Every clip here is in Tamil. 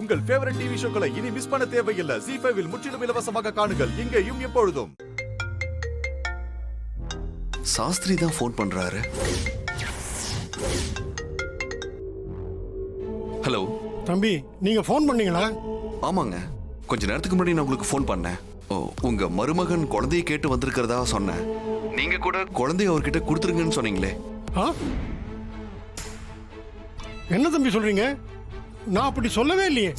உங்கள் ஃபேவரட் டிவி ஷோக்களை இனி மிஸ் பண்ண தேவையில்லை. ZEE5 இல் முற்றிலும் இலவசமாக காணுங்கள். இங்கேயும் எப்பொழுதும். சாஸ்திரி தான் ஃபோன் பண்றாரு. ஹலோ தம்பி, நீங்க ஃபோன் பண்ணீங்களா? ஆமாங்க, கொஞ்ச நேரத்துக்கு முன்னாடி நான் உங்களுக்கு ஃபோன் பண்ணேன். ஓ, உங்க மருமகன் குழந்தையை கேட்டு வந்திருக்கிறதா சொன்னேன். நீங்க கூட குழந்தைய அவர்கிட்ட கொடுத்துருங்கன்னு சொன்னீங்களே. ஆ? என்ன தம்பி சொல்றீங்க? நான் அப்படி சொல்லவே இல்லையே.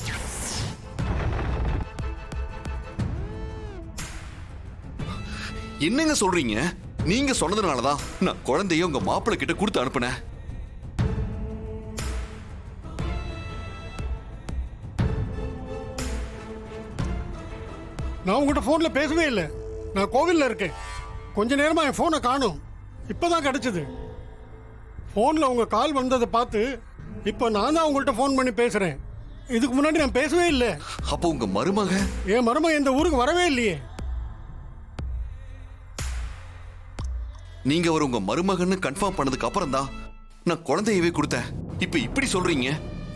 என்னங்க சொல்றீங்க? நீங்க சொன்னதுனாலதான் நான் குழந்தைய உங்க மாப்பிள்ளை கிட்ட கொடுத்து அனுப்புனேன். நான் உங்ககிட்ட போன்ல பேசவே இல்லை. நான் கோவில்ல இருக்கேன். கொஞ்ச நேரமா என் போனை காணும். இப்பதான் கிடைச்சது. போன்ல உங்க கால் வந்ததை பார்த்து இப்ப நான் தான் உங்கள்கிட்ட போன் பண்ணி பேசுறேன். இதுக்கு முன்னாடி நான் பேசவே இல்லை. அப்போ உங்க மருமக? என் மருமக இந்த ஊருக்கு வரவே இல்லையே. நீங்க ஒரு உங்க மருமகன்னு கன்ஃபார்ம் பண்ணதுக்கு அப்புறம் தான் நான் குழந்தையவே கொடுத்தேன். இப்ப இப்படி சொல்றீங்க?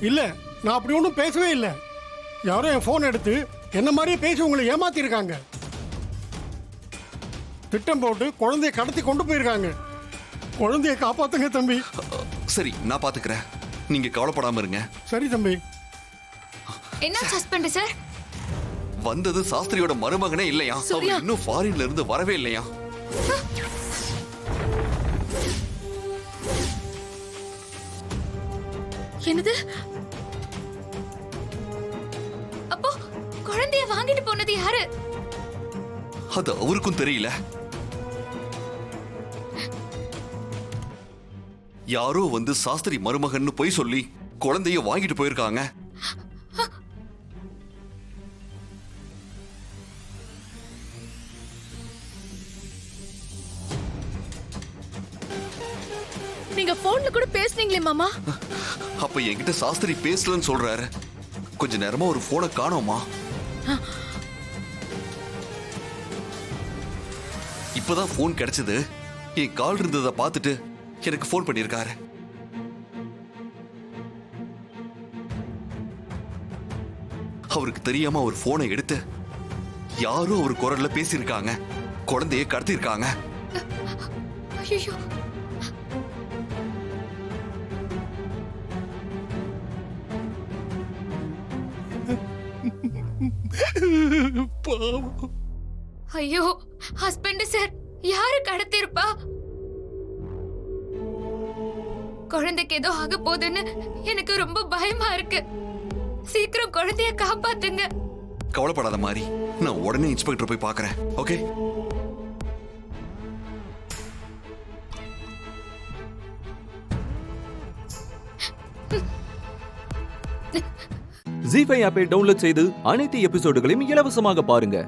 இல்ல, நான் அப்படி ஒன்றும் பேசவே இல்லை. யாரோ என் போன் எடுத்து என்ன மாதிரியே பேசி உங்களை ஏமாத்தி இருக்காங்க. திட்டம் போட்டு குழந்தைய கடத்தி கொண்டு போயிருக்காங்க. குழந்தைய காப்பாத்துங்க தம்பி. சரி, நான் பாத்துக்கிறேன். நீங்க கவலைப்படாம இருங்க. சரி தம்பி. என்ன சஸ்பெண்ட் சார்? வந்தது சாஸ்திரியோட மருமகனே இல்லையா? அவர் இன்னும் ஃபாரின்ல இருந்து வரவே இல்லையா? என்னது? அப்போ குழந்தைய வாங்கிட்டு போனது யாரு? அது அவருக்கும் தெரியல. யாரோ வந்து சாஸ்திரி மருமகன்னு போய் சொல்லி குழந்தைய வாங்கிட்டு போயிருக்காங்க. நீங்க போன்ல கூட பேசுனீங்களே மாமா. அப்ப என்கிட்ட சாஸ்திரி பேசலன்னு சொல்றாரு. கொஞ்ச நேரமா ஒரு போனை காணோமா? இப்பதான் போன் கிடைச்சது. என் கால் இருந்ததை பார்த்துட்டு எனக்கு போன் பண்ணிருக்காரு. அவருக்கு தெரியாம ஒரு போனை எடுத்து யாரோ ஒரு குரல்ல பேசியிருக்காங்க. குழந்தைய கடத்திருக்காங்க. ஐயோ, ஐயோ, ஹஸ்பண்ட் சார், யாரு கடத்திருப்பா? குழந்தைக்கு ஏதோ ஆக போகுதுன்னு எனக்கு ரொம்ப பயமா இருக்கு. சீக்கிரம் குழந்தைய காப்பாத்துங்க. கவலைப்படாத மாதிரி, நான் உடனே இன்ஸ்பெக்டர் போய் பார்க்கறேன். ஓகே? ZEE5 ஆப்பை டவுன்லோட் செய்து அனைத்து எபிசோடுகளையும் இலவசமாக பாருங்க.